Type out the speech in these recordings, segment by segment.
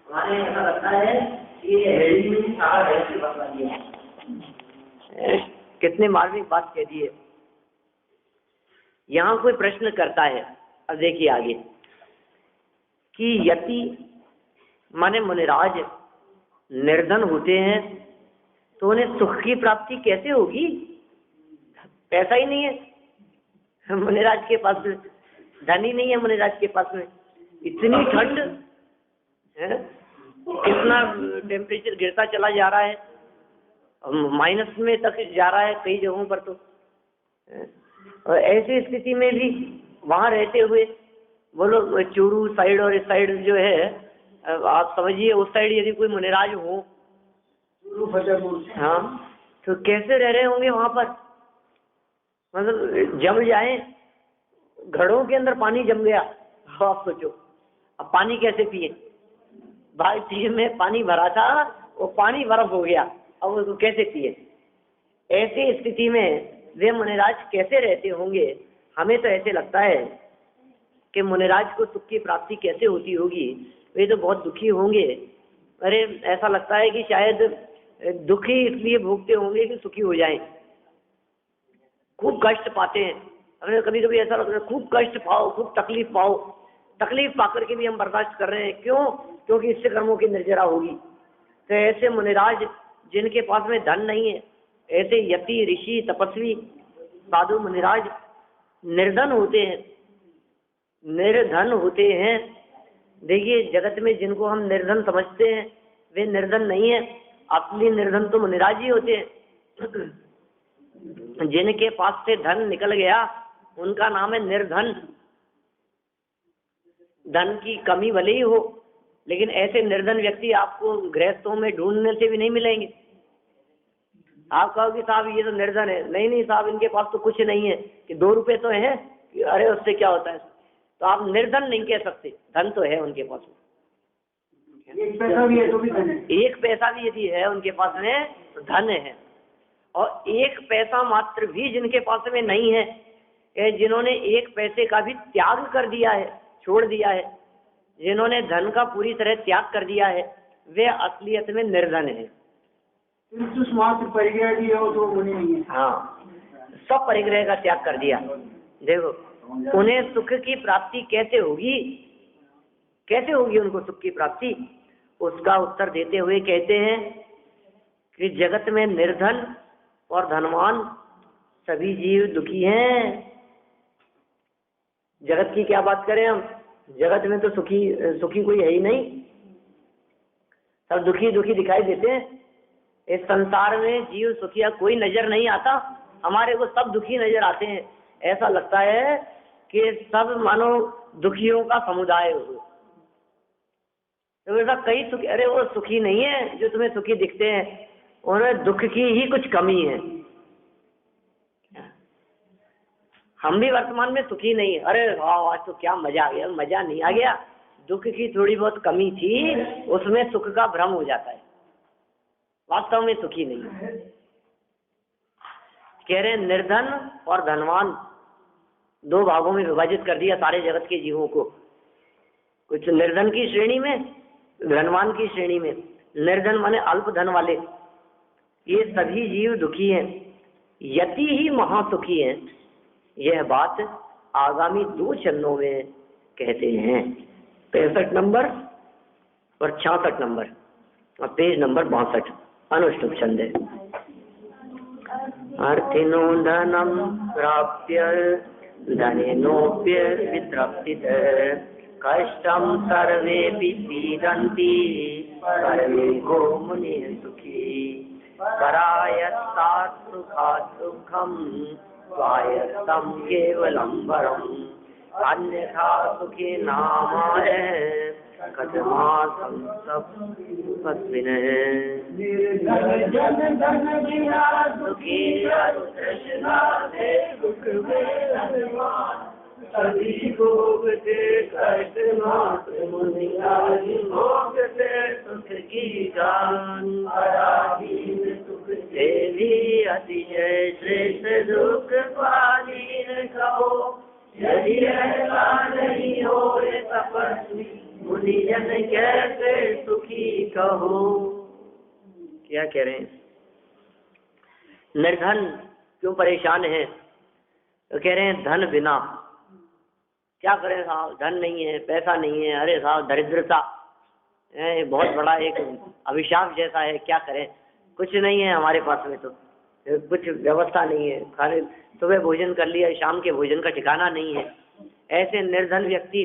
हमारे ऐसा लगता है कि ये हेडी में सारा रहस्य बता दिया। कितने मार्मिक बात कह दी है। यहाँ कोई प्रश्न करता है, अब देखिए आगे, कि यति माने मुनिराज निर्धन होते हैं तो उन्हें सुख की प्राप्ति कैसे होगी? पैसा ही नहीं है मुनिराज के पास में, धन ही नहीं है मुनिराज के पास में, इतनी ठंड है, कितना टेम्परेचर गिरता चला जा रहा है, माइनस में तक जा रहा है कई जगहों पर तो। और ऐसी स्थिति में भी वहाँ रहते हुए वो लोग चूरू साइड और इस साइड जो है, आप समझिए उस साइड यदि कोई मुनिराज हो, हाँ, तो कैसे रह रहे होंगे वहाँ पर? मतलब जम जाए, घड़ों के अंदर पानी जम गया, आप सोचो अब पानी कैसे पिए? बाल्टी में पानी भरा था, वो पानी बर्फ हो गया, अब उसको कैसे पिए? ऐसी स्थिति में वे मुनिराज कैसे रहते होंगे? हमें तो ऐसे लगता है कि मुनिराज को सुख की प्राप्ति कैसे होती होगी, वे तो बहुत दुखी होंगे। अरे ऐसा लगता है कि शायद दुखी इसलिए भोगते होंगे कि सुखी हो जाएं, खूब कष्ट पाते हैं। हमें कभी कभी ऐसा लगता है खूब कष्ट पाओ, खूब तकलीफ पाओ, तकलीफ पाकर के भी हम बर्दाश्त कर रहे हैं, क्यों? क्योंकि इससे कर्मों की निर्जरा होगी। तो ऐसे मुनिराज जिनके पास में धन नहीं है, ऐसे यति ऋषि तपस्वी साधु मुनिराज निर्धन होते हैं, निर्धन होते हैं। देखिए जगत में जिनको हम निर्धन समझते हैं वे निर्धन नहीं है, असली निर्धन तो मुनिराज ही होते हैं। जिनके पास से धन निकल गया उनका नाम है निर्धन। धन की कमी भले ही हो, लेकिन ऐसे निर्धन व्यक्ति आपको गृहस्थों में ढूंढने से भी नहीं मिलेंगे। आप कहोगे साहब ये तो निर्धन है, नहीं नहीं साहब इनके पास तो कुछ नहीं है, कि 2 रुपए तो है, अरे उससे क्या होता है? तो आप निर्धन नहीं कह सकते, धन तो है उनके पास में। 1 पैसा भी है तो भी धन है। 1 पैसा भी यदि है उनके पास में तो धन है। और 1 पैसा मात्र भी जिनके पास में नहीं है, जिन्होंने 1 पैसे का भी त्याग कर दिया है, छोड़ दिया है, जिन्होंने धन का पूरी तरह त्याग कर दिया है, वे असलियत में निर्धन है। मात्र परिग्रह भी हो तो मुनि नहीं है। हाँ, सब परिग्रह का त्याग कर दिया। देखो उन्हें सुख की प्राप्ति कैसे होगी? कैसे होगी उनको सुख की प्राप्ति? उसका उत्तर देते हुए कहते हैं कि जगत में निर्धन और धनवान सभी जीव दुखी हैं। जगत की क्या बात करें हम, जगत में तो सुखी कोई है ही नहीं, सब दुखी दुखी दिखाई देते हैं। इस संसार में जीव सुखिया कोई नजर नहीं आता, हमारे को सब दुखी नजर आते हैं। ऐसा लगता है कि सब मानो दुखियों का समुदाय हो। तो ऐसा कई सुखी, अरे वो सुखी नहीं है जो तुम्हें सुखी दिखते हैं, उन्हें दुख की ही कुछ कमी है। हम भी वर्तमान में सुखी नहीं है। अरे वाह आज तो क्या मजा आ गया, मजा नहीं आ गया, दुख की थोड़ी बहुत कमी थी, उसमें सुख का भ्रम हो जाता है, वास्तव में सुखी नहीं। कह रहे निर्धन और धनवान 2 भागों में विभाजित कर दिया सारे जगत के जीवों को, कुछ निर्धन की श्रेणी में, धनवान की श्रेणी में। निर्धन माने अल्प धन वाले, ये सभी जीव दुखी हैं, यति ही महासुखी हैं। यह बात आगामी 2 चरणों में कहते हैं, 65 नंबर और 66 नंबर और पेज नंबर 62, अनुष्टुप छंद है। अर्थिनो धनम प्राप्य धनेनोप्य वितृप्तित कष्टम सर्वे पीडन्ति परमे को मुनि सुखी परायत्तात् सुखात् सुखम स्वायत्तं केवलं वरम् अन्यथा सुखी नामाय कथमासं सपस्विनः निर्धन धन बिना सुखी तृष्णा से दुख में धनवान सभी भोगते कष्ट मात्र मुनिराज भोगते सुख की जान पराधीन सुख से भी अतिशय श्रेष्ठ दुख पालीन कहो यदि ऐसा नहीं हो तपस्वी मुनिजन कैसे सुख कहो। क्या कह रहे हैं? निर्धन क्यों परेशान है? तो कह रहे हैं धन बिना क्या करें साहब, धन नहीं है, पैसा नहीं है, अरे साहब दरिद्रता है, बहुत बड़ा एक अभिशाप जैसा है, क्या करें, कुछ नहीं है हमारे पास में, तो कुछ व्यवस्था नहीं है, खाने सुबह भोजन कर लिया, शाम के भोजन का ठिकाना नहीं है। ऐसे निर्धन व्यक्ति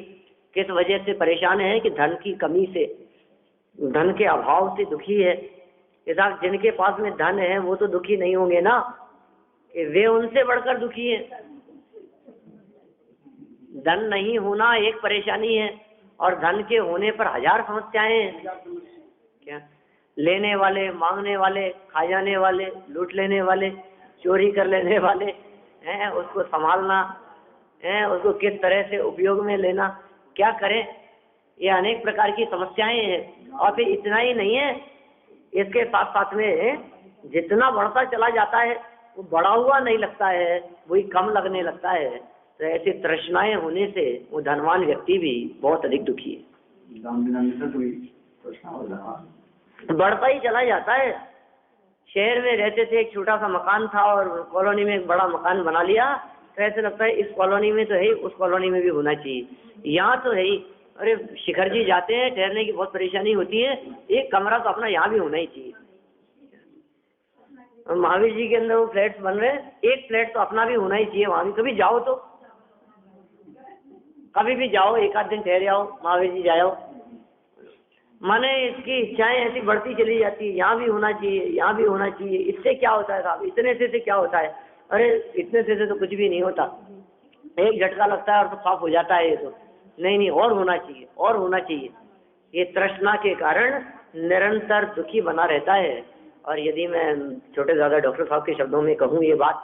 किस वजह से परेशान है? कि धन की कमी से, धन के अभाव से दुखी है। कि साहब जिनके पास में धन है वो तो दुखी नहीं होंगे ना, कि वे उनसे बढ़कर दुखी हैं। धन नहीं होना एक परेशानी है और धन के होने पर हजार समस्याएं हैं। क्या? लेने वाले, मांगने वाले, खा जाने वाले, लूट लेने वाले, चोरी कर लेने वाले हैं, उसको संभालना है, उसको किस तरह से उपयोग में लेना, क्या करें, ये अनेक प्रकार की समस्याएं हैं। और फिर इतना ही नहीं है, इसके साथ साथ में जितना बढ़ता चला जाता है वो बढ़ा हुआ नहीं लगता है, वही कम लगने लगता है। तो ऐसी तृष्णाएं होने से वो धनवान व्यक्ति भी बहुत अधिक दुखी है, बढ़ता ही चला जाता है। शहर में रहते थे, एक छोटा सा मकान था और कॉलोनी में एक बड़ा मकान बना लिया, तो ऐसे लगता है इस कॉलोनी में तो है, उस कॉलोनी में भी होना चाहिए, यहाँ तो है ही। अरे शिखर जी जाते हैं, ठहरने की बहुत परेशानी होती है, एक कमरा तो अपना यहाँ भी होना ही चाहिए। महावीर जी के अंदर वो फ्लैट्स बन रहे हैं, एक फ्लैट तो अपना भी होना ही चाहिए, वहां भी कभी जाओ तो, कभी भी जाओ, एक आध दिन ठहरे आओ, महावीर जी जाओ। माने इसकी इच्छाएं ऐसी बढ़ती चली जाती है, यहाँ भी होना चाहिए, यहाँ भी होना चाहिए। इससे क्या होता है साहब, इतने से क्या होता है? अरे इतने से तो कुछ भी नहीं होता, एक झटका लगता है और तो साफ हो जाता है ये तो। नहीं, और होना चाहिए, और होना चाहिए। ये तृष्णा के कारण निरंतर दुखी बना रहता है। और यदि मैं छोटे दादा डॉक्टर साहब के शब्दों में कहूँ ये बात,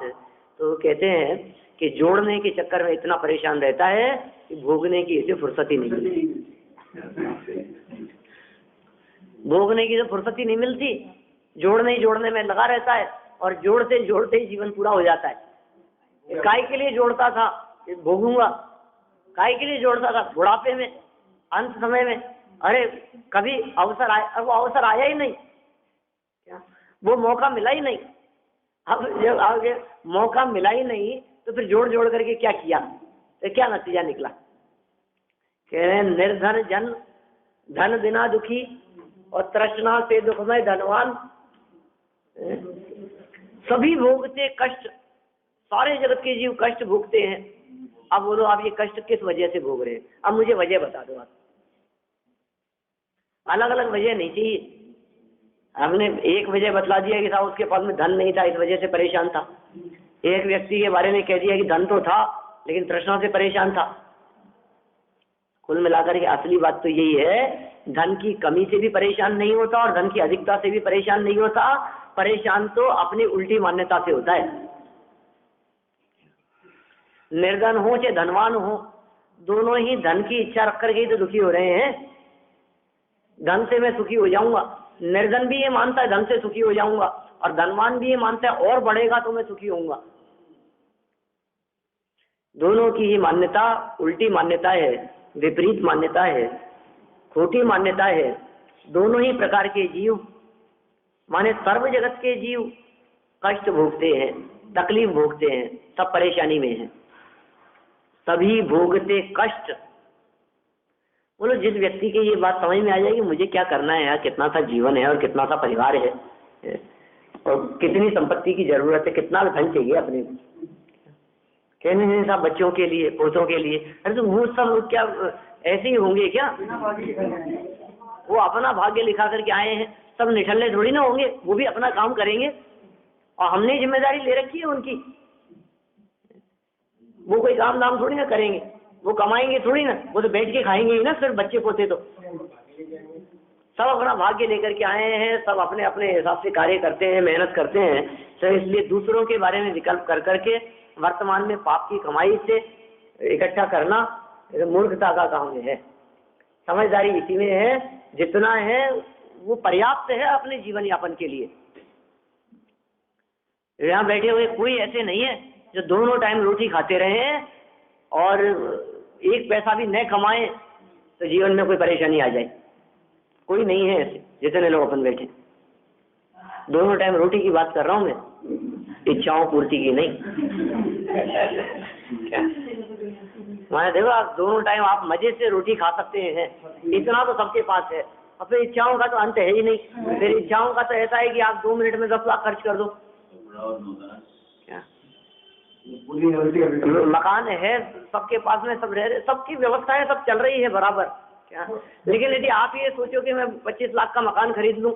तो कहते हैं कि जोड़ने के चक्कर में इतना परेशान रहता है कि भोगने की इसे फुर्सत ही नहीं मिलती, भोगने की तो फुर्सत ही नहीं मिलती, जोड़ने में लगा रहता है और जोड़ते जोड़ते ही जीवन पूरा हो जाता है। काय के लिए जोड़ता था, भोगूंगा, काय के लिए जोड़ता था, बुढ़ापे में, अंत समय में, अरे कभी अवसर आया, वो अवसर आया ही नहीं, क्या वो मौका मिला ही नहीं। अब जब आगे मौका मिला ही नहीं तो फिर जोड़ जोड़ करके क्या किया, तो क्या नतीजा निकला? कह रहे हैं निर्धन जन धन बिना दुखी और तृष्णा से दुखमय धनवान, सभी भोगते कष्ट, सारे जगत के जीव कष्ट भोगते हैं। अब बोलो आप ये कष्ट किस वजह से भोग रहे हैं? अब मुझे वजह बता दो आप, अलग अलग वजह नहीं चाहिए। हमने एक वजह बतला दिया कि साहब उसके पास में धन नहीं था, इस वजह से परेशान था। एक व्यक्ति के बारे में कह दिया कि धन तो था लेकिन तृष्णा से परेशान था। कुल मिलाकर के असली बात तो यही है, धन की कमी से भी परेशान नहीं होता और धन की अधिकता से भी परेशान नहीं होता, परेशान तो अपनी उल्टी मान्यता से होता है। निर्धन हो चाहे धनवान हो, दोनों ही धन की इच्छा रख करके ही तो दुखी हो रहे हैं। धन से मैं सुखी हो जाऊंगा, निर्धन भी ये मानता है धन से सुखी हो जाऊंगा, और धनवान भी ये मानता है और बढ़ेगा तो मैं सुखी होऊंगा। दोनों की ही मान्यता उल्टी मान्यता है, विपरीत मान्यता है, खोटी मान्यता है। दोनों ही प्रकार के जीव, माने सर्व जगत के जीव कष्ट भोगते हैं, तकलीफ भोगते हैं, सब परेशानी में हैं, सभी भोगते कष्ट। बोलो जिस व्यक्ति की ये बात समझ में आ जाएगी मुझे क्या करना है यार, कितना सा जीवन है और कितना सा परिवार है और कितनी संपत्ति की जरूरत है, कितना धन चाहिए अपने, कहने नहीं साहब बच्चों के लिए, पोतों के लिए। अरे तो वो सब क्या ऐसे ही होंगे क्या? वो अपना भाग्य लिखा करके आए हैं, सब निठल्ले थोड़ी ना होंगे, वो भी अपना काम करेंगे और हमने जिम्मेदारी ले रखी है उनकी। वो कोई काम दाम थोड़ी ना करेंगे, वो कमाएंगे थोड़ी ना, वो तो बैठ के खाएंगे ही ना सिर्फ बच्चे पोते। तो सब अपना भाग्य लेकर के आए हैं, सब अपने अपने हिसाब से कार्य करते हैं, मेहनत करते हैं। तो इसलिए दूसरों के बारे में विकल्प कर करके वर्तमान में पाप की कमाई से इकट्ठा करना मूर्खता का काम है। समझदारी इसी में है, जितना है वो पर्याप्त है अपने जीवन यापन के लिए। यहाँ बैठे हुए कोई ऐसे नहीं है जो दोनों टाइम रोटी खाते रहे और एक पैसा भी न कमाए तो जीवन में कोई परेशानी आ जाए, कोई नहीं है ऐसे। जितने लोग अपन बैठे, दोनों टाइम रोटी की बात कर रहा हूं मैं, इच्छाओं पूर्ति की नहीं। माने देखो, आप दोनों टाइम आप मजे से रोटी खा सकते हैं, इतना तो सबके पास है। और फिर इच्छाओं का तो अंत है ही नहीं। फिर इच्छाओं का तो ऐसा है कि आप 2 मिनट में 10 लाख खर्च कर दो। क्या मकान है सबके पास में, सब रह रहे, सबकी व्यवस्थाएं सब चल रही है बराबर। क्या लेकिन यदि आप ये सोचो कि मैं 25 लाख का मकान खरीद लूं,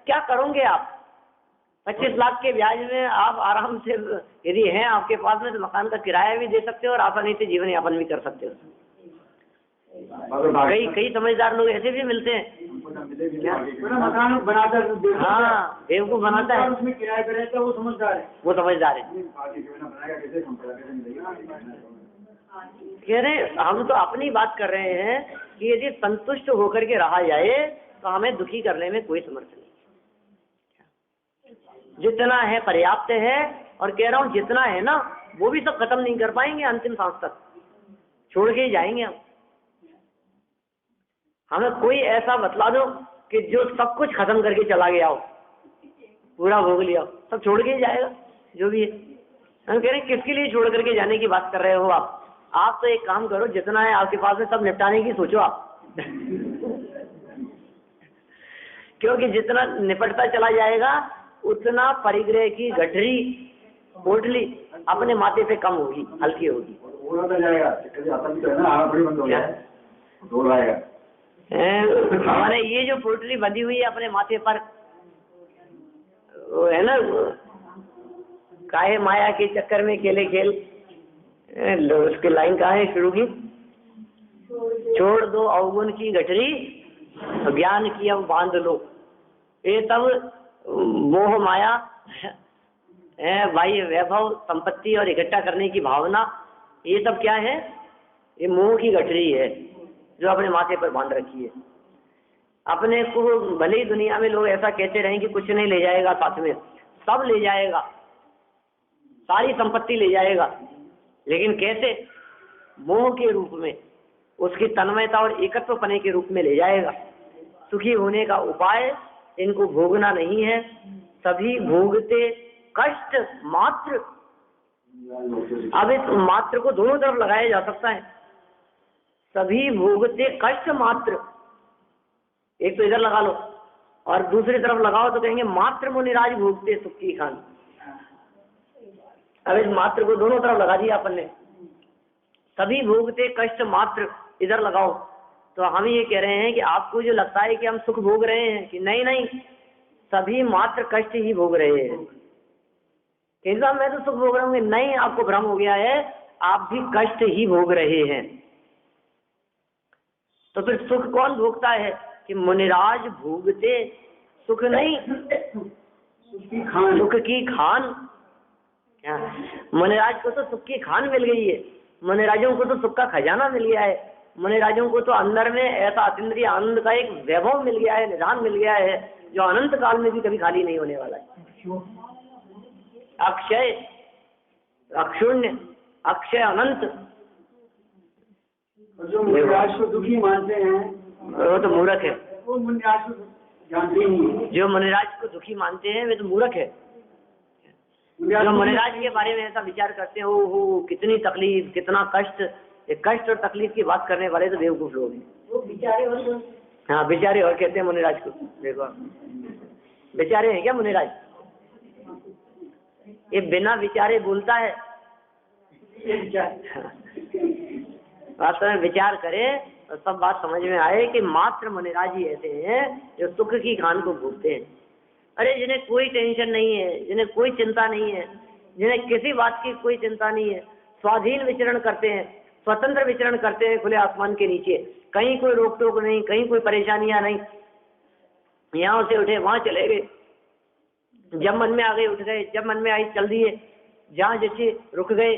क्या करोगे आप? 25 लाख के ब्याज में आप आराम से, यदि हैं आपके पास में, तो मकान का किराया भी दे सकते हो और आसानी से जीवन यापन भी कर सकते हो। कई समझदार लोग ऐसे भी मिलते हैं, मकान बनाता है, हाँ बेवकूफ बनाता है, उसमें किराया पे रहता है, वो समझदार है। कह रहे हम तो अपनी बात कर रहे हैं कि यदि संतुष्ट होकर के रहा जाए तो हमें दुखी करने में कोई समर्थ नहीं। जितना है पर्याप्त है। और कह रहा हूँ जितना है ना, वो भी सब खत्म नहीं कर पाएंगे, अंतिम सांस तक छोड़ के ही जाएंगे हम। हमें कोई ऐसा बतला दो कि जो सब कुछ खत्म करके चला गया हो, पूरा भोग लिया हो, सब छोड़ के ही जाएगा जो भी है। हम कह रहे हैं किसके लिए छोड़ करके जाने की बात कर रहे हो आप? आप तो एक काम करो, जितना है आपके पास में सब निपटाने की सोचो आप। क्योंकि जितना निपटता चला जाएगा उतना परिग्रह की गठरी पोटली अपने माथे पे कम होगी, हल्की होगी। हमारे ये जो पोटली बंधी हुई है अपने माथे पर, वो है ना, काहे माया के चक्कर में केले खेल, उसकी लाइन कहाँ है शुरू की? छोड़ दो अवगुण की गठरी, ज्ञान की अब बांध लो। ये सब मोह माया, बाह्य वैभव, संपत्ति और इकट्ठा करने की भावना, ये सब क्या है? ये मोह की गठरी है जो अपने माथे पर बांध रखी है। अपने को भले ही दुनिया में लोग ऐसा कहते रहे कि कुछ नहीं ले जाएगा, साथ में सब ले जाएगा, सारी संपत्ति ले जाएगा, लेकिन कैसे? मोह के रूप में, उसकी तन्मयता और एकत्व पने के रूप में ले जाएगा। सुखी होने का उपाय इनको भोगना नहीं है, सभी भोगते कष्ट मात्र। अब इस मात्र को दोनों तरफ लगाया जा सकता है, सभी भोगते कष्ट मात्र। एक तो इधर लगा लो और दूसरी तरफ लगाओ तो कहेंगे मात्र मुनिराज भोगते सुख की खान। अब इस मात्र को दोनों तरफ लगा दिया अपन ने, सभी भोगते कष्ट मात्र इधर लगाओ, तो हम ये कह रहे हैं कि आपको जो लगता है कि हम सुख भोग रहे हैं, कि नहीं नहीं, सभी मात्र कष्ट ही भोग रहे हैं। किंतु मैं तो सुख भोग रहा हूँ, नहीं, आपको भ्रम हो गया है, आप भी कष्ट ही भोग रहे हैं। तो फिर सुख कौन भोगता है? कि मुनिराज भोगते सुख नहीं, सुख की खान। क्या मुनिराज को तो सुख की खान मिल गई है, मुनिराजों को तो सुख का खजाना मिल गया है, मुनिराजों को तो अंदर में ऐसा अतीन्द्रिय आनंद का एक वैभव मिल गया है, निधान मिल गया है, जो अनंत काल में भी कभी खाली नहीं होने वाला है। अक्षय, अक्षुण्य, अक्षय अनंत। जो मुनिराज को दुखी मानते हैं वो तो मूर्ख है, वो मुनिराज को जानते ही नहीं। जो मुनिराज को दुखी मानते हैं वे तो मूर्ख है। जो मुनिराज के बारे में ऐसा विचार करते हैं, वो कितनी तकलीफ, कितना कष्ट, ये कष्ट और तकलीफ की बात करने वाले तो बेवकूफ लोग हैं। वो बेचारे और, हाँ बेचारे और कहते हैं मुनिराज को। देखो बेचारे हैं क्या मुनिराज? ये बिना विचारे बोलता है। वास्तव में विचार करें तो सब बात समझ में आए कि मात्र मुनिराज ही ऐसे हैं जो सुख की खान को भोगते हैं। अरे जिन्हें कोई टेंशन नहीं है, जिन्हें कोई चिंता नहीं है, जिन्हें किसी बात की कोई चिंता नहीं है, स्वाधीन विचरण करते हैं, स्वतंत्र विचरण करते हैं खुले आसमान के नीचे, कहीं कोई रोक टोक नहीं, कहीं कोई परेशानियां नहीं, यहाँ से उठे वहां चले गए, जब मन में आ गए उठ गए, जब मन में आई चल दिए, जहाँ जैसे रुक गए,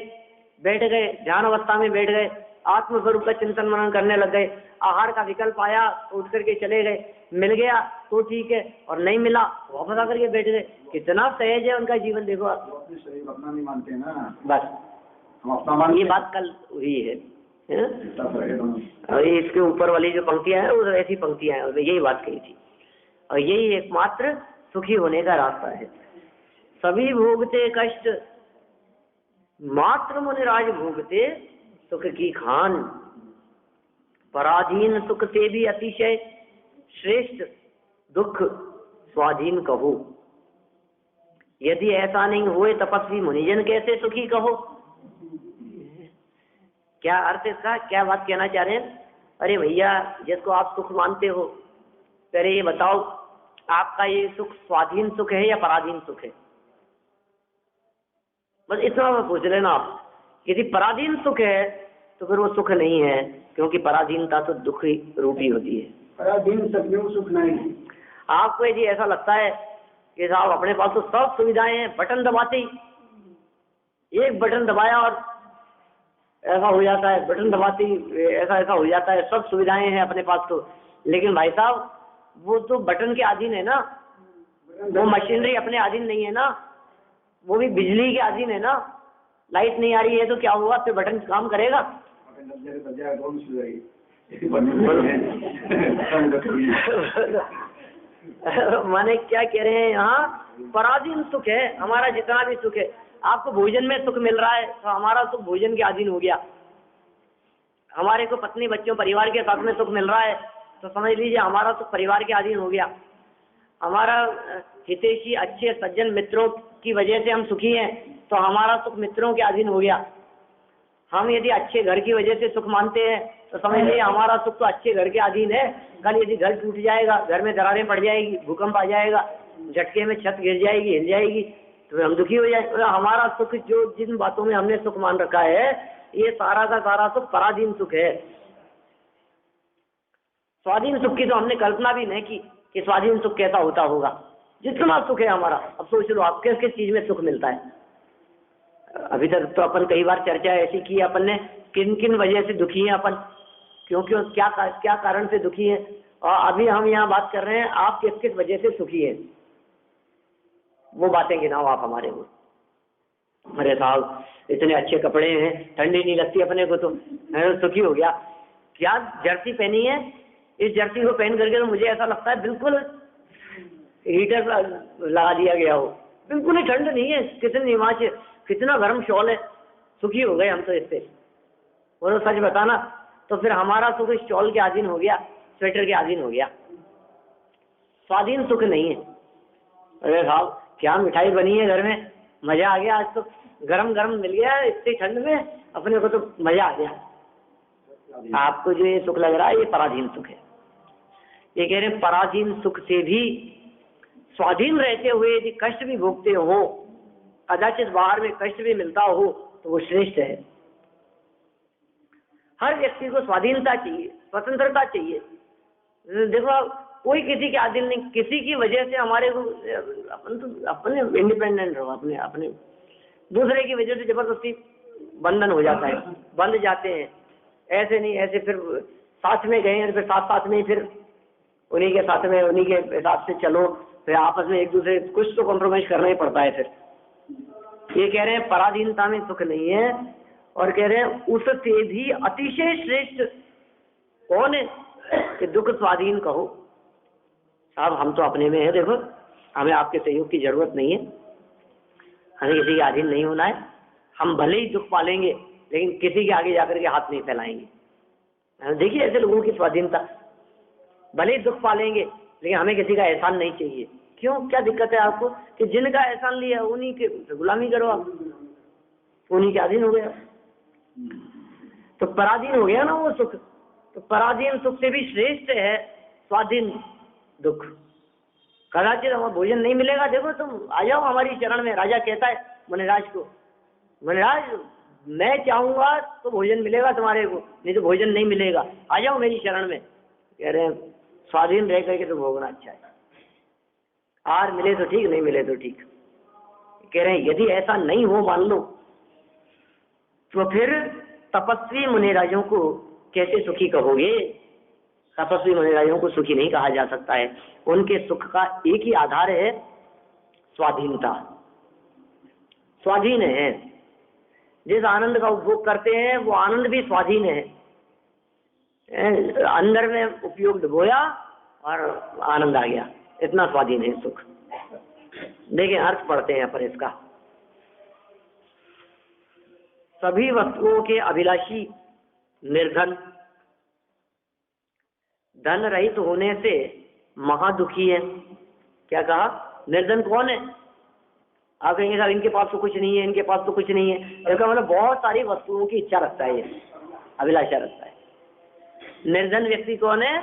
बैठ गए, ध्यान अवस्था में बैठ गए, आत्मस्वरूप का चिंतन मनन करने लग गए, आहार का विकल्प आया तो उठ करके चले गए, मिल गया तो ठीक है, और नहीं मिला वापस आकर के बैठ गए। कितना सहज है उनका जीवन। देखो आप शरीर अपना नहीं मानते ना, बस हम अपना मानते। ये बात कल हुई है, और इसके ऊपर वाली जो पंक्तियां हैं वो ऐसी पंक्तियां हैं, यही बात कही थी। और यही एकमात्र सुखी होने का रास्ता है। सभी भोगते कष्ट, मात्र मुनिराज भोगते सुख की खान। पराधीन सुख से भी अतिशय श्रेष्ठ दुख स्वाधीन कहो। यदि ऐसा नहीं हुए तपस्वी मुनिजन कैसे सुखी कहो। क्या अर्थ इसका, क्या बात कहना चाह रहे हैं? अरे भैया, जिसको आप सुख मानते हो, पहले ये बताओ आपका ये सुख स्वाधीन सुख है या पराधीन सुख है? बस इतना पूछ लेना आप। यदि पराधीन सुख है तो फिर वो सुख नहीं है, क्योंकि पराधीनता तो दुख रूपी होती है। पराधीन सुख नहीं। आपको यदि ऐसा लगता है कि साहब अपने पास तो सब सुविधाएं हैं, बटन दबाते ही, एक बटन दबाया और ऐसा हो जाता है, बटन दबाते ही ऐसा हो जाता है, सब सुविधाएं हैं अपने पास तो। लेकिन भाई साहब वो तो बटन के अधीन है ना, वो मशीनरी अपने अधीन नहीं है ना, वो भी बिजली के अधीन है ना। लाइट नहीं आ रही है तो क्या हुआ, फिर बटन काम करेगा? माने क्या कह रहे हैं यहाँ, पराधीन सुख है हमारा। जितना भी सुख है, आपको भोजन में सुख मिल रहा है तो हमारा सुख भोजन के अधीन हो गया। हमारे को पत्नी बच्चों परिवार के साथ में सुख मिल रहा है तो समझ लीजिए हमारा सुख परिवार के अधीन हो गया। हमारा हितैषी अच्छे सज्जन मित्रों की वजह से हम सुखी हैं तो हमारा सुख मित्रों के अधीन हो गया। हम यदि अच्छे घर की वजह से सुख मानते हैं तो समझ लीजिए हमारा सुख तो अच्छे घर के अधीन है। कल यदि घर टूट जाएगा, घर में दरारें पड़ जाएगी, भूकंप आ जाएगा, झटके में छत गिर जाएगी, हिल जाएगी, तो हम दुखी हो जाएंगे। हमारा सुख जो जिन बातों में हमने सुख मान रखा है, ये सारा का सारा सुख पराधीन सुख है। स्वाधीन सुख की तो हमने कल्पना भी नहीं की कि स्वाधीन सुख कैसा होता होगा। जितना सुख है हमारा, अब सोच लो आप किस किस चीज में सुख मिलता है। अभी तक तो अपन कई बार चर्चा ऐसी की अपन ने, किन किन वजह से दुखी हैं अपन, क्यों क्यों क्या कारण से दुखी हैं। और अभी हम यहाँ बात कर रहे हैं आप किस किस वजह से सुखी हैं, वो बातें गिनाओ आप हमारे को। अरे साहब इतने अच्छे कपड़े हैं, ठंडी नहीं लगती अपने को, तो सुखी हो गया। क्या जर्सी पहनी है, इस जर्सी को पहन करके तो मुझे ऐसा लगता है बिल्कुल हीटर लगा दिया गया हो, बिल्कुल ही ठंड नहीं है। कितनी हिमाचल, कितना गर्म शॉल है, सुखी हो गए हम तो इससे। और सच बताना तो फिर हमारा सुख इस शॉल के अधीन हो गया, स्वेटर के अधीन हो गया। स्वाधीन सुख नहीं है। अरे साहब क्या मिठाई बनी है घर में, मजा आ गया, आज तो गरम गरम मिल गया इतनी ठंड में, अपने को तो मजा आ गया। आपको जो ये सुख लग रहा है ये पराधीन सुख है। ये कह रहे हैं पराधीन सुख से भी स्वाधीन रहते हुए यदि कष्ट भी भोगते हो, कदाचित बाहर में कष्ट भी मिलता हो, तो वो श्रेष्ठ है। हर व्यक्ति को स्वाधीनता चाहिए, स्वतंत्रता चाहिए। देखो कोई किसी के अधीन नहीं, किसी की वजह से हमारे को अपने इंडिपेंडेंट रहो, अपने अपने दूसरे की वजह से जबरदस्ती बंधन हो जाता है, बंध जाते हैं। ऐसे नहीं, ऐसे फिर साथ में गए, फिर साथ साथ में फिर उन्हीं के साथ में उन्हीं के हिसाब से चलो, फिर आपस में एक दूसरे कुछ तो कॉम्प्रोमाइज करना ही पड़ता है। फिर ये कह रहे हैं पराधीनता में सुख नहीं है, और कह रहे हैं उससे भी अतिशय श्रेष्ठ कौन है कि दुख स्वाधीन कहो। साहब हम तो अपने में है, देखो हमें आपके सहयोग की जरूरत नहीं है, हमें किसी के अधीन नहीं होना है। हम भले ही दुख पालेंगे लेकिन किसी के आगे जाकर के हाथ नहीं फैलाएंगे। देखिए ऐसे लोगों की स्वाधीनता, भले ही दुख पालेंगे लेकिन हमें किसी का एहसान नहीं चाहिए। क्यों, क्या दिक्कत है आपको कि जिनका एहसान लिया उन्हीं के गुलामी करो, आप उन्हीं के अधीन हो गया तो पराधीन हो गया ना वो सुख। तो पराधीन सुख से भी श्रेष्ठ है स्वाधीन दुख। कदाचित हमें भोजन नहीं मिलेगा, देखो तुम आ जाओ हमारी शरण में। राजा कहता है मुनिराज को, मुनिराज मैं चाहूंगा तो भोजन मिलेगा तुम्हारे को, नहीं तो भोजन नहीं मिलेगा, आ जाओ मेरी शरण में। कह रहे हैं स्वाधीन रह करके तो भोगना अच्छा है, आर मिले तो ठीक, नहीं मिले तो ठीक। कह रहे हैं यदि ऐसा नहीं हो मान लो तो फिर तपस्वी मुनिराजों को कैसे सुखी कहोगे। तपस्वी मुनिराजों को सुखी नहीं कहा जा सकता है। उनके सुख का एक ही आधार है स्वाधीनता। स्वाधीन है, जिस आनंद का उपभोग करते हैं वो आनंद भी स्वाधीन है, अंदर में उपयोग डुबोया और आनंद आ गया, इतना स्वाधीन है सुख। देखिए अर्थ पढ़ते हैं पर इसका, सभी वस्तुओं के अभिलाषी निर्धन, धन रहित होने से महादुखी है। क्या कहा? निर्धन कौन है? आप कहेंगे साहब इनके पास तो कुछ नहीं है, इनके पास तो कुछ नहीं है। इसका मतलब बहुत सारी वस्तुओं की इच्छा रखता है, ये अभिलाषा रखता है। निर्धन व्यक्ति कौन है?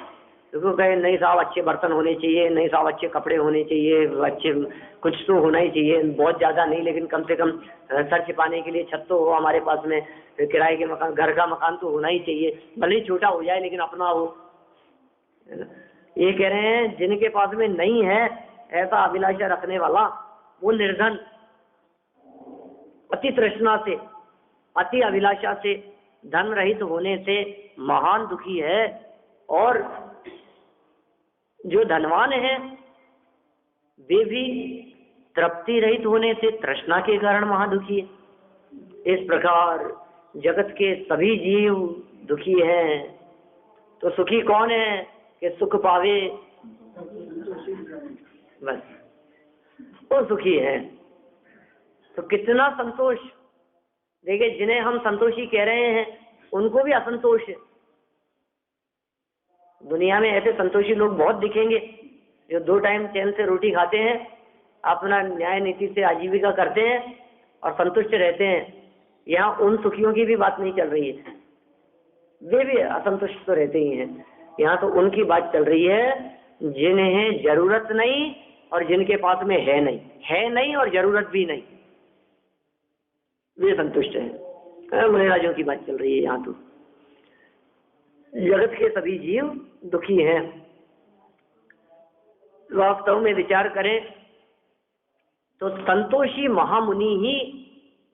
तो कहे नहीं साहब अच्छे बर्तन होने चाहिए, नहीं साहब अच्छे कपड़े होने चाहिए, अच्छे कुछ तो होना ही चाहिए, बहुत ज्यादा नहीं लेकिन कम से कम सर छिपाने के लिए छत तो हो हमारे पास में, किराए के मकान, घर का मकान तो होना ही चाहिए, भले ही छोटा हो जाए लेकिन अपना हो। ये कह रहे हैं जिनके पास में नहीं है ऐसा अभिलाषा रखने वाला, वो निर्धन, अति तृष्णा से, अति अभिलाषा से, धन रहित होने से महान दुखी है। और जो धनवान है वे भी तृप्ति रहित होने से तृष्णा के कारण महादुखी है। इस प्रकार जगत के सभी जीव दुखी हैं। तो सुखी कौन है कि सुख पावे, बस वो सुखी है। तो कितना संतोष, देखिए जिन्हें हम संतोषी कह रहे हैं उनको भी असंतोष है। दुनिया में ऐसे संतोषी लोग बहुत दिखेंगे जो 2 टाइम चैन से रोटी खाते हैं, अपना न्याय नीति से आजीविका करते हैं और संतुष्ट रहते हैं। यहाँ उन सुखियों की भी बात नहीं चल रही है, वे भी असंतुष्ट तो रहते ही हैं। यहाँ तो उनकी बात चल रही है जिन्हें जरूरत नहीं और जिनके पास में है नहीं और जरूरत भी नहीं, वे संतुष्ट हैं। मुनिराजों की बात चल रही है यहाँ तो। जगत के सभी जीव दुखी हैं। वास्तव में विचार करें तो संतोषी महामुनि ही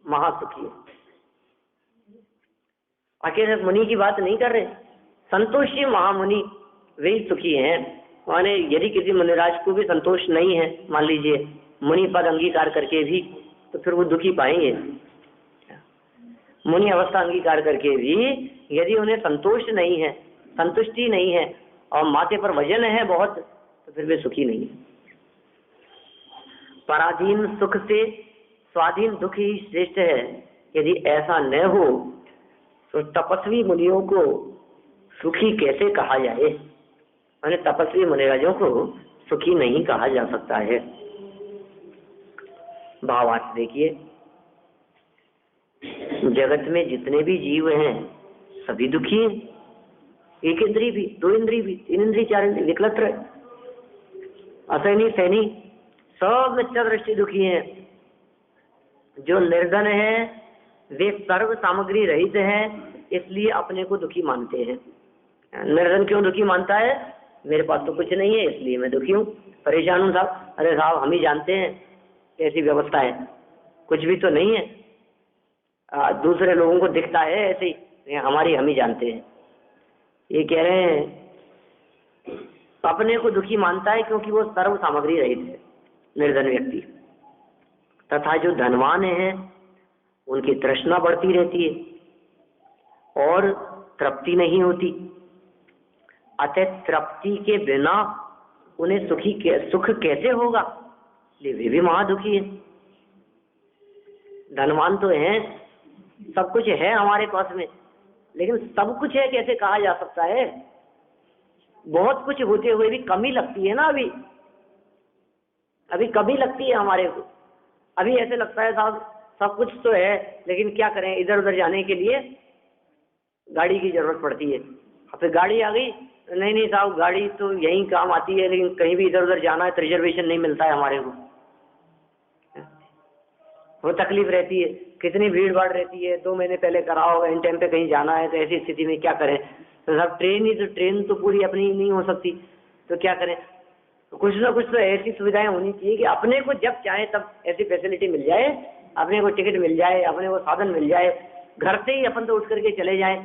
महासुखी है। अकेले मुनि की बात नहीं कर रहे, संतोषी महामुनि वे ही सुखी हैं। माने यदि किसी मुनिराज को भी संतोष नहीं है, मान लीजिए मुनि पद अंगीकार करके भी, तो फिर वो दुखी पाएंगे। मुनि अवस्था अंगीकार करके भी यदि उन्हें संतोष नहीं है, संतुष्टि नहीं है और माथे पर वजन है बहुत, तो फिर वे सुखी नहीं है। पराधीन सुख से स्वाधीन दुख ही श्रेष्ठ है। यदि ऐसा न हो तो तपस्वी मुनियों को सुखी कैसे कहा जाए? मैंने तपस्वी मुनिराजों को सुखी नहीं कहा जा सकता है। भावार्थ देखिए, जगत में जितने भी जीव हैं सभी दुखी हैं। एक इंद्री भी, 2 इंद्री भी, 3 इंद्री, 4 इंद्री, विकलत्र, असैनी, सैनी, सब मिथ्या दृष्टि दुखी हैं। जो निर्धन है वे सर्व सामग्री रहित हैं, इसलिए अपने को दुखी मानते हैं। निर्धन क्यों दुखी मानता है? मेरे पास तो कुछ नहीं है इसलिए मैं दुखी हूँ, परेशान हूँ साहब। अरे साहब हम ही जानते हैं कैसी व्यवस्था है, कुछ भी तो नहीं है। दूसरे लोगों को दिखता है ऐसे ही, हमारी हम ही जानते हैं। ये कह रहे हैं अपने को दुखी मानता है क्योंकि वो सर्व सामग्री रहित है, निर्धन व्यक्ति। तथा जो धनवान है उनकी तृष्णा बढ़ती रहती है और तृप्ति नहीं होती। अतः तृप्ति के बिना उन्हें सुख कैसे होगा? वे भी महादुखी है। धनवान तो हैं, सब कुछ है हमारे पास में, लेकिन सब कुछ है कैसे कहा जा सकता है? बहुत कुछ होते हुए भी कमी लगती है ना। अभी कमी लगती है हमारे को। अभी ऐसे लगता है साहब सब कुछ तो है, लेकिन क्या करें, इधर उधर जाने के लिए गाड़ी की जरूरत पड़ती है। फिर गाड़ी आ गई, नहीं साहब गाड़ी तो यहीं काम आती है, लेकिन कहीं भी इधर उधर जाना है तो रिजर्वेशन नहीं मिलता है हमारे को, वो तकलीफ रहती है। कितनी भीड़ भाड़ रहती है, 2 महीने पहले कराओ, इन टाइम पे कहीं जाना है, तो ऐसी स्थिति में क्या करें? तो साहब ट्रेन तो पूरी अपनी नहीं हो सकती, तो क्या करें? तो कुछ ना कुछ तो ऐसी सुविधाएं होनी चाहिए कि अपने को जब चाहे तब ऐसी फैसिलिटी मिल जाए, अपने को टिकट मिल जाए, अपने को साधन मिल जाए, घर से ही अपन तो उठ करके चले जाएं,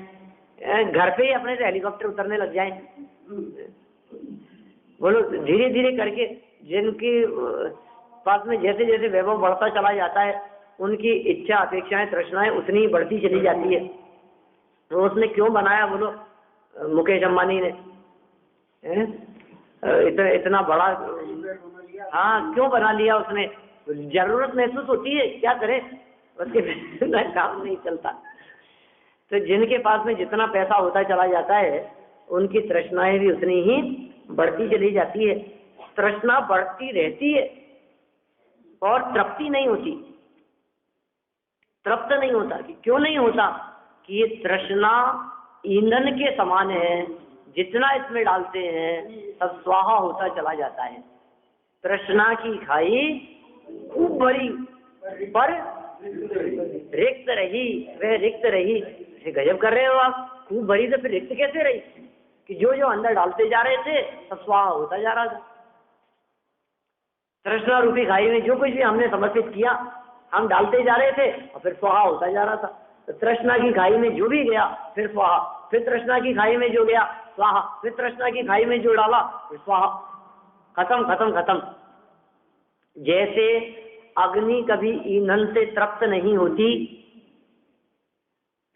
घर पे ही अपने से हेलीकॉप्टर उतरने लग जाएं। बोलो धीरे धीरे करके जिनके पास में जैसे जैसे वैभव बढ़ता चला जाता है, उनकी इच्छा अपेक्षाएं तृष्णाएं उतनी ही बढ़ती चली जाती है। तो उसने क्यों बनाया? बोलो मुकेश अंबानी ने इतना बड़ा, हाँ क्यों बना लिया उसने? जरूरत महसूस होती है, क्या करे, उसके बिना काम नहीं चलता। तो जिनके पास में जितना पैसा होता चला जाता है उनकी तृष्णाएं भी उतनी ही बढ़ती चली जाती है। तृष्णा बढ़ती रहती है और तृप्ति नहीं होती, तृप्त नहीं होता। कि क्यों नहीं होता? कि ये तृष्णा ईंधन के समान है, जितना इसमें डालते हैं सब स्वाहा होता चला जाता है। तृष्णा की खाई खूब भरी पर रिक्त रही, वह रिक्त रही। गजब कर रहे हो आप, खूब भरी तो फिर रिक्त कैसे रही? कि जो जो अंदर डालते जा रहे थे सब स्वाहा होता जा रहा था। तृष्णा रूपी खाई में जो कुछ भी हमने समर्पित किया हम डालते जा रहे थे और फिर स्वाहा होता जा रहा था। तो तृष्णा की खाई में जो भी गया फिर स्वाहा, फिर तृष्णा की खाई में जो गया स्वाहा, फिर तृष्णा की खाई में जो डाला फिर स्वाहा, खत्म खत्म खत्म। जैसे अग्नि कभी ईंधन से तृप्त नहीं होती,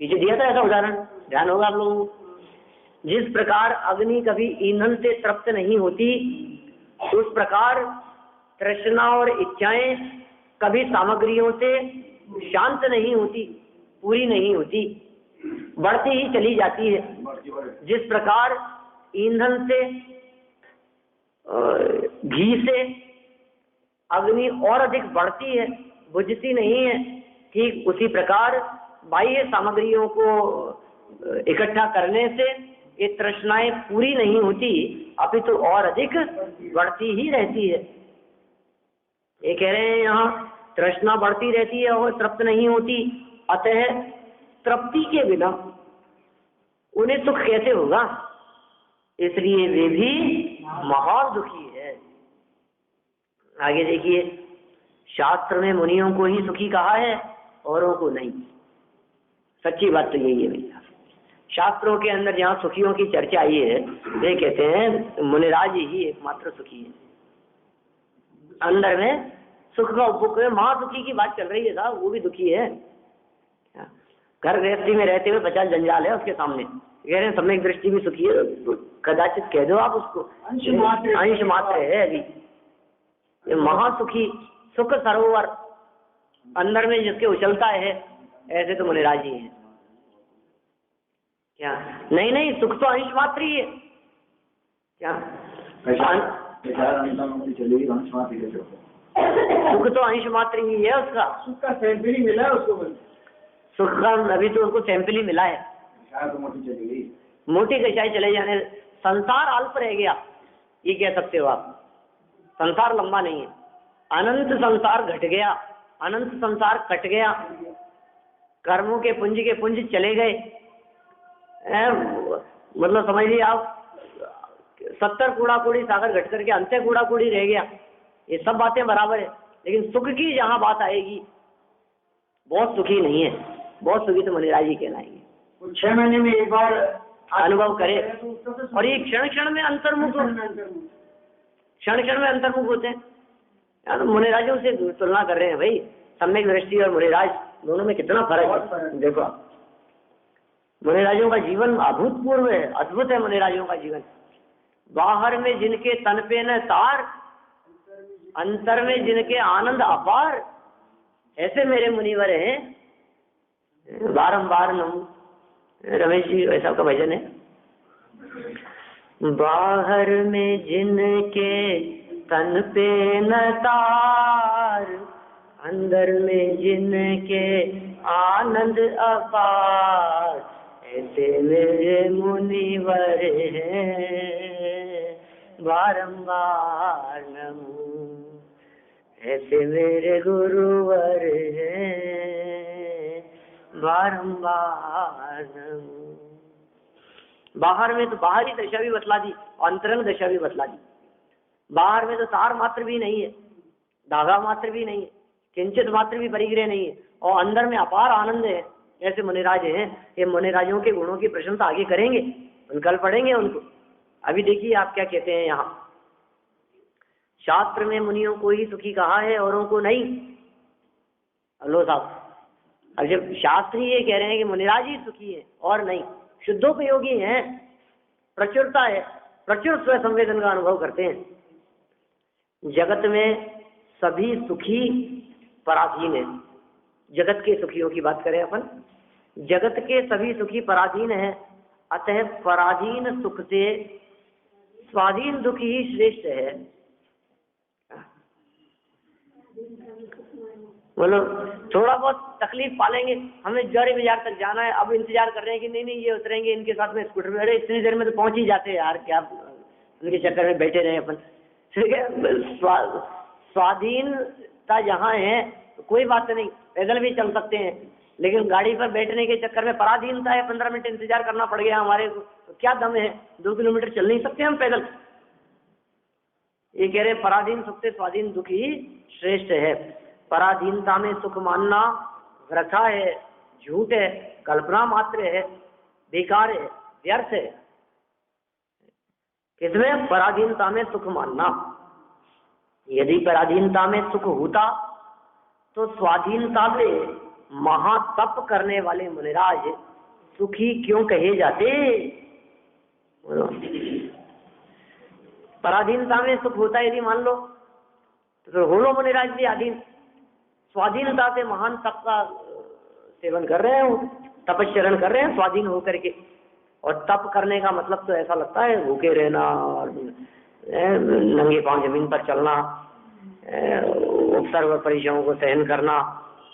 पीछे दिया था ऐसा उदाहरण, ध्यान होगा आप लोगों को। जिस प्रकार अग्नि कभी ईंधन से तृप्त नहीं होती, उस प्रकार तृष्णा और इच्छाएं कभी सामग्रियों से शांत नहीं होती, पूरी नहीं होती, बढ़ती ही चली जाती है। जिस प्रकार ईंधन से घी से अग्नि और अधिक बढ़ती है, बुझती नहीं है, ठीक उसी प्रकार बाह्य सामग्रियों को इकट्ठा करने से ये तृष्णाएं पूरी नहीं होती, अपितु और अधिक बढ़ती ही रहती है। ये कह रहे हैं यहाँ तृष्णा बढ़ती रहती है और तृप्त नहीं होती, अतः तृप्ति के बिना उन्हें सुख कैसे होगा? इसलिए वे भी महादुखी है। आगे देखिए, शास्त्र में मुनियों को ही सुखी कहा है, औरों को नहीं। सच्ची बात तो यही है भैया। शास्त्रों के अंदर जहाँ सुखियों की चर्चा आई है, वे कहते हैं मुनिराज ही एकमात्र सुखी है। अंदर में सुख का उपभोग है, महादुखी की बात चल रही है साहब, वो भी दुखी है। घर गृहस्थी में रहते हुए 50 जंजाल है उसके सामने, कह रहे हैं सम्यक दृष्टि भी सुखी है। तो कदाचित कह दो आप उसको, अंश मात्र है अभी। ये महासुखी, सुख सरोवर अंदर में जिसके उछलता है, ऐसे तो मुनिराज ही है। क्या? नहीं नहीं, सुख तो अंश मात्र ही है। क्या? सुख तो अंश मात्र ही है उसका। सुख का सैंपल ही मिला है उसको, सुख का अभी तो उसको सैंपल ही मिला है। तो मोटी चली गई, मोटी कचाई चले जाने, संसार अल्प रह गया, ये कह सकते हो आप। संसार लंबा नहीं है, अनंत संसार घट गया, अनंत संसार कट गया, कर्मों के पुंज चले गए। मतलब समझ लीजिए आप, 70 कूड़ा कूड़ी सागर घट करके अंत्य कूड़ा कूड़ी रह गया। ये सब बातें बराबर है, लेकिन सुख की जहां बात आएगी, बहुत सुखी नहीं है। बहुत सुखी तो मुनिराज जी कहलाएंगे। 6 महीने में एक बार अनुभव करे, और ये क्षण क्षण में अंतर्मुख, क्षण क्षण में अंतर्मुख होते हैं। यार मुनिराजों से तुलना कर रहे हैं भाई, सम्यक दृष्टि और मुनिराज दोनों में कितना फर्क है। देखो मुनिराजों का जीवन अभूतपूर्व है, अद्भुत है मुनिराजों का जीवन। बाहर में जिनके तन पे न तार, अंतर में जिनके आनंद अपार, ऐसे मेरे मुनिवर हैं। बारंबार नमो, रमेश जी ऐसा का भजन है। बाहर में जिनके तन पे न तार, अंदर में जिनके आनंद अपार, ऐसे मेरे मुनिवर हैं। बारंबार नमो, ऐसे मेरे गुरुवर हैं। बारंबार नमो। बाहर में तो बाहरी दशा भी बतला दी, अंतरंग दशा भी बतला दी। बाहर में तो तार मात्र भी नहीं है, धागा मात्र भी नहीं है, किंचित मात्र भी परिग्रह नहीं है, और अंदर में अपार आनंद है। ऐसे मुनिराज हैं। ये मुनिराजों के गुणों की प्रशंसा आगे करेंगे, कल पढ़ेंगे उनको। अभी देखिए आप क्या कहते हैं यहाँ। शास्त्र में मुनियों को ही सुखी कहा है, औरों को नहीं। हेलो साहब, अब जब शास्त्र ही ये कह रहे हैं कि मुनिराज ही सुखी है और नहीं, शुद्धोपयोगी हैं, प्रचुरता है, प्रचुर स्व संवेदन का अनुभव करते हैं। जगत में सभी सुखी पराधीन है। जगत के सुखियों की बात करें अपन, जगत के सभी सुखी पराधीन है, अतः पराधीन सुख से स्वाधीन दुख ही श्रेष्ठ है। बोलो, थोड़ा बहुत तकलीफ पालेंगे, हमें जौहरी बाजार तक जाना है, अब इंतजार कर रहे हैं कि नहीं ये उतरेंगे इनके साथ में स्कूटर में, अरे इतनी देर में तो पहुंच ही जाते हैं यार, क्या उनके चक्कर में बैठे रहे अपन। ठीक है, स्वाधीनता जहाँ है तो कोई बात नहीं, पैदल भी चल सकते हैं, लेकिन गाड़ी पर बैठने के चक्कर में पराधीनता है, 15 मिनट इंतजार करना पड़ गया हमारे को, तो क्या दम है, 2 किलोमीटर चल नहीं सकते हम पैदल। ये कह रहे पराधीन सुख से स्वाधीन दुख ही श्रेष्ठ है। पराधीनता में सुख मानना वृथा है, झूठ है, कल्पना मात्र है, बेकार है, व्यर्थ है। किसमें? पराधीनता में सुख मानना। यदि पराधीनता में सुख होता तो स्वाधीनता से महातप करने वाले मुनिराज सुखी क्यों कहे जाते? पराधीनता में सुख होता यदि मान लो तो हो लो मुनिराज भी अधीन, स्वाधीनता से महान तप का सेवन कर रहे हैं, तपस्चरण कर रहे हैं स्वाधीन होकर के। और तप करने का मतलब तो ऐसा लगता है भूखे रहना और नंगे पांव जमीन पर चलना, सर्व परिचयों को सहन करना,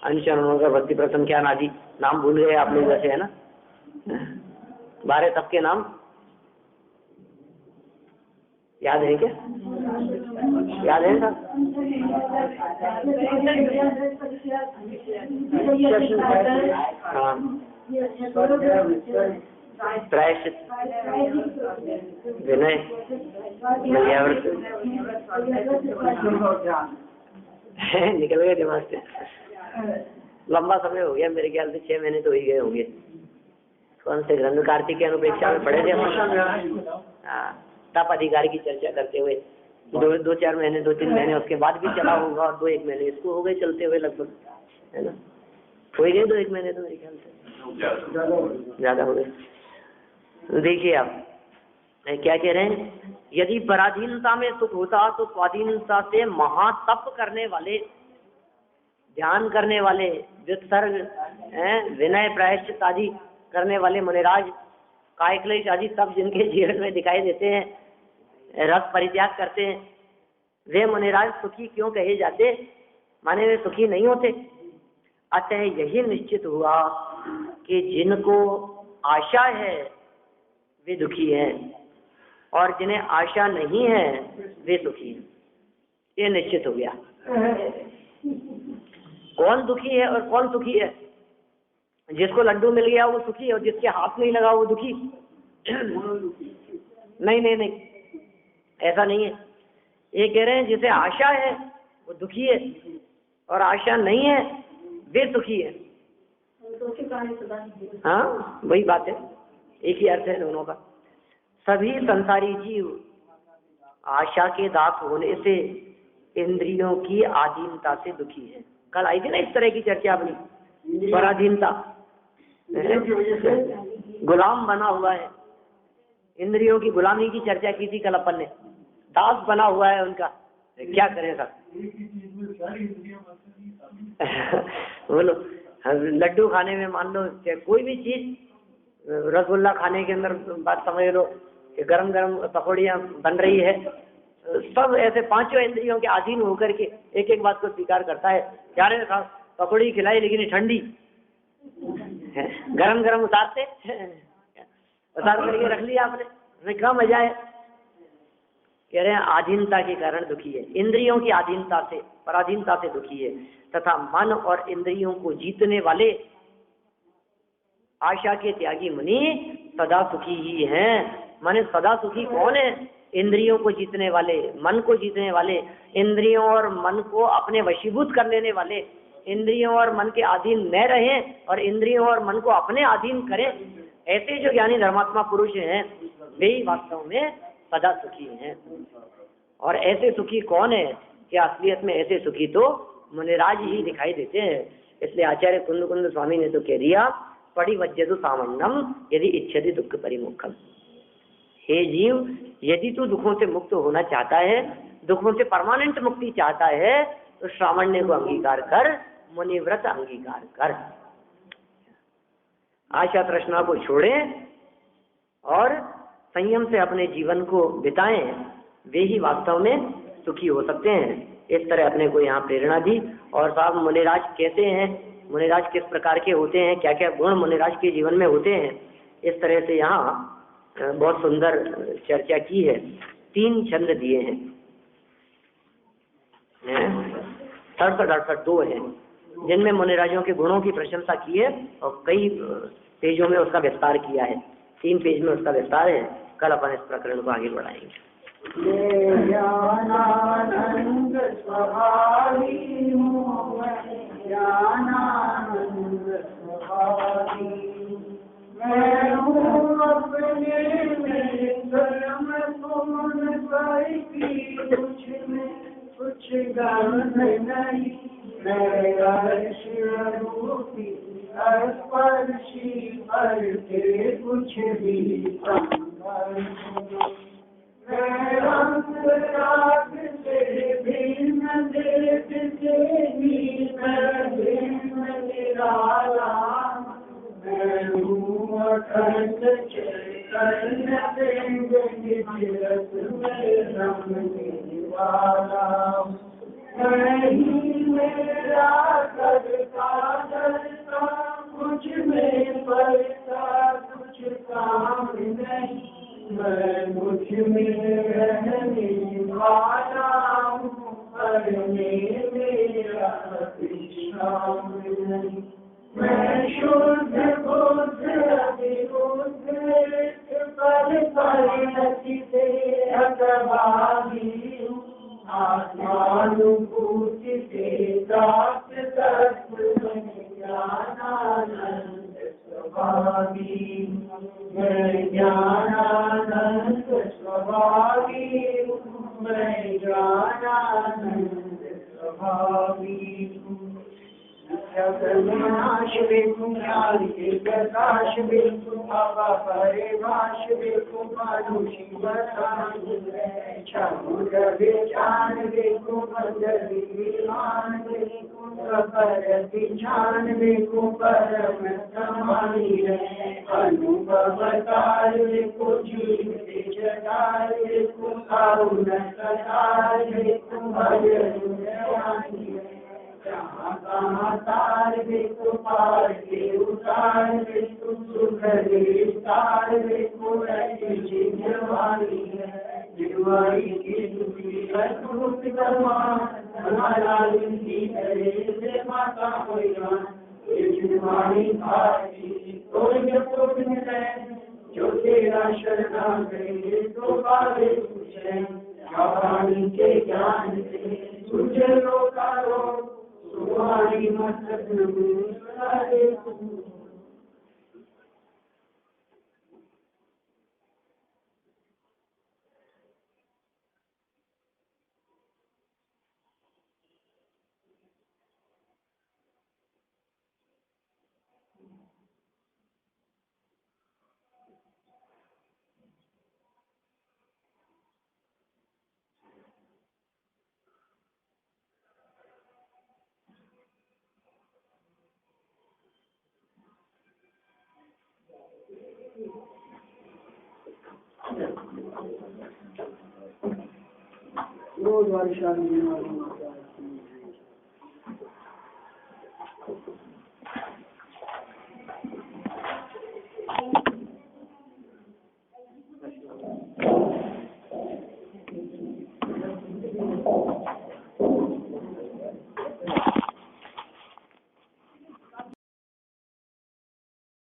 अनशन का भक्ति प्रसन्न क्या नाजी, नाम भूल गए आप लोग वैसे, है ना 12 तप के नाम याद है क्या? याद है सर? हाँ, प्रायश्चित, विनय, निकल गए दिमाग से। लंबा समय हो गया, मेरे ख्याल से 6 महीने तो ही गए होंगे। कौन से ग्रंथ? कार्तिक के अनुपेक्षा में पढ़े थे हम। हाँ, तप अधिकार की चर्चा करते हुए 2-4 महीने, 2-3 महीने उसके बाद भी चला होगा, और 2-1 महीने इसको हो गए चलते हुए लगभग, है ना, हो गए 2-1 महीने तो मेरे ख्याल से ज्यादा हो गए। देखिए आप क्या कह रहे हैं, यदि पराधीनता में सुख होता तो स्वाधीनता से महातप करने वाले, ध्यान करने वाले, व्युत्सर्ग, विनय, प्रायश्चित आदि करने वाले मुनिराज, कायक्लेश आदि सब जिनके जीवन में दिखाई देते हैं, रस परित्याग करते हैं, वे मुनिराज सुखी क्यों कहे जाते? माने वे सुखी नहीं होते। अतः यही निश्चित हुआ कि जिनको आशा है वे दुखी हैं, और जिन्हें आशा नहीं है वे सुखी हैं। ये निश्चित हो गया। कौन दुखी है और कौन सुखी है? जिसको लड्डू मिल गया वो सुखी है, और जिसके हाथ नहीं लगा वो दुखी। नहीं, ऐसा नहीं है। ये कह रहे हैं जिसे आशा है वो दुखी है, और आशा नहीं है वे सुखी है। हाँ, वही बात है, एक ही अर्थ है दोनों का। सभी संसारी जीव आशा के दास होने से इंद्रियों की आधीनता से दुखी है। कल आई थी ना इस तरह की चर्चा अपनी, पराधीनता, गुलाम बना हुआ है, इंद्रियों की गुलामी की चर्चा की थी कल अपन ने, दास बना हुआ है उनका, क्या करें सर? बोलो, लड्डू खाने में मान लो, कोई भी चीज, रसगुल्ला खाने के अंदर बात समझ लो कि गरम गरम पकौड़ियाँ बन रही है, सब ऐसे 5 इंद्रियों के अधीन होकर के एक एक बात को स्वीकार करता है। क्या रे पकौड़ी खिलाई लेकिन ठंडी, गरम गरम उतार करके रख लिया आपने, क्या मजा है? कह रहे हैं आधीनता के कारण दुखी है, इंद्रियों की आधीनता से, पराधीनता से दुखी है। तथा मन और इंद्रियों को जीतने वाले आशा के त्यागी मुनि सदा सुखी ही हैं। माने सदा सुखी कौन है? इंद्रियों को जीतने वाले, मन को जीतने वाले, इंद्रियों और मन को अपने वशीभूत कर लेने वाले, इंद्रियों और मन के अधीन न रहें और इंद्रियों और मन को अपने अधीन करें, ऐसे जो ज्ञानी धर्मात्मा पुरुष हैं वे ही वास्तव में सदा सुखी हैं। और ऐसे सुखी कौन है? कि असलियत में ऐसे सुखी तो मुनिराज ही दिखाई देते हैं। इसलिए आचार्य कुंद स्वामी ने तो कह दिया, पड़ी वज्जतु सामन्नम यदि इच्छति दुख परिमुखम। हे जीव, यदि तू दुखों से मुक्त होना चाहता है, दुखों से परमानेंट मुक्ति चाहता है, तो श्रावण्य को अंगीकार कर, मुनिव्रत अंगीकार कर। आशा तृष्णा को छोड़ें और संयम से अपने जीवन को बिताएं, वे ही वास्तव में सुखी हो सकते हैं। इस तरह अपने को यहाँ प्रेरणा दी। और साहब मुनिराज कैसे हैं, मुनिराज किस प्रकार के होते हैं, क्या क्या गुण मुनिराज के जीवन में होते हैं, इस तरह से यहाँ बहुत सुंदर चर्चा की है। 3 छंद दिए हैं, 67-68 2 हैं, जिनमें मुनिराजों के गुणों की प्रशंसा की है और कई पेजों में उसका विस्तार किया है। 3 पेज में उसका विस्तार है। कल अपन इस प्रकरण को आगे बढ़ाएंगे। ज्ञानानंद स्वभावी हूँ, ज्ञानानंद स्वभावी मैं हूँ, अपने में धर्म पूर्ण करती, कुछ गम नहीं, मेरा रूपी स्पर्शी करके कुछ भी मैं रंग राग से भिन्न देश से भी मैं भिन्न निराला, मैं हूँ अखंड चैतन्य रस में रमने वाला, मैं ही मेरा करता करता, कुछ में पड़ता कुछ काम नहीं, मैं मुझ में रहने वाला हूँ, करने मेरा विश्राम नहीं, मैं शुद्ध बुद्ध अभिबुद्ध पर परिणति से अप्रभावी हूँ, आत्मानुभूति से प्राप्त तत्व ज्ञानानंद स्वभावी, मैं ज्ञानानंद स्वभावी, मैं ज्ञानानंद स्वभावी, नाश बिल्कुल प्रकाश बिल्कुल बाबा परिभाष बिल्कुल मानुषी विचान बिल्कुल विमान बिल्कुल ध्यान बिल्कुल परम समानी अनुभव काल बिल्कुल जीवित जगाल बिल्कुल कारुण सदाल बिल्कुल भजन कहाँ तार बिल्कुल पार के उतार बिल्कुल सुख विस्तार बिल्कुल जिम्मेवारी है, जिम्मेवारी की दुखी अद्भुत हमारा लिंगी करे से माता कोई जिम्मेवारी भारती कोई है जो तेरा शरणा करे तो पावे पूछे ज्ञानी के ज्ञान से तुझे रोका रो तुम्हारी मतलब रोज वाली शादी